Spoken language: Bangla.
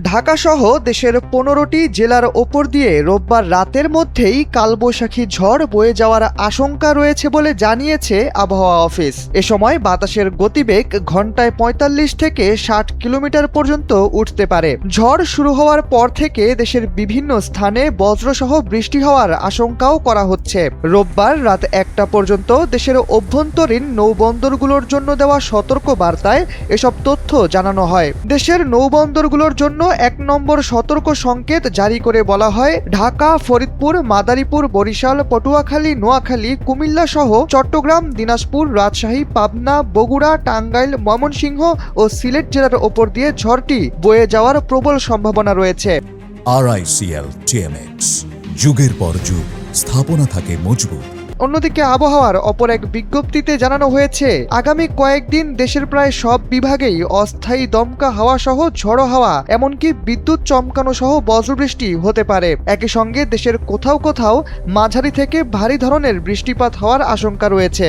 ঢাকাসহ দেশের ১৫টি জেলার ওপর দিয়ে রোববার রাতের মধ্যেই কালবৈশাখী ঝড় বয়ে যাওয়ার আশঙ্কা রয়েছে বলে জানিয়েছে আবহাওয়া অফিস। এ সময় বাতাসের গতিবেগ ঘন্টায় ৪৫ থেকে ৬০ কিলোমিটার পর্যন্ত উঠতে পারে। ঝড় শুরু হওয়ার পর থেকে দেশের বিভিন্ন স্থানে বজ্রসহ বৃষ্টি হওয়ার আশঙ্কাও করা হচ্ছে। রোববার রাত ১টা পর্যন্ত দেশের অভ্যন্তরীণ নৌবন্দরগুলোর জন্য দেওয়া সতর্ক বার্তায় এসব তথ্য জানানো হয়। দেশের নৌবন্দরগুলোর জন্য ১ নম্বর সতর্ক সংকেত জারি করে বলা হয়, ঢাকা, ফরিদপুর, মাদারীপুর, বরিশাল, পটুয়াখালী, নোয়াখালী, কুমিল্লা সহ চট্টগ্রাম, দিনাজপুর, রাজশাহী, পাবনা, বগুড়া, টাঙ্গাইল, ময়মনসিংহ ও সিলেট জেলার ওপর দিয়ে ঝড়টি বয়ে যাওয়ার প্রবল সম্ভাবনা রয়েছে। RICL TMX, যুগের পর যুগ স্থাপনা থাকে মজবুত। অন্যদিকে আবহাওয়ার অপর এক বিজ্ঞপ্তিতে জানানো হয়েছে, আগামী কয়েকদিন দেশের প্রায় সব বিভাগেই অস্থায়ী দমকা হাওয়া সহ ঝড়ো হাওয়া এমনকি বিদ্যুৎ চমকানো সহ বজ্রবৃষ্টি হতে পারে। একই সঙ্গে দেশের কোথাও কোথাও মাঝারি থেকে ভারী ধরনের বৃষ্টিপাত হওয়ার আশঙ্কা রয়েছে।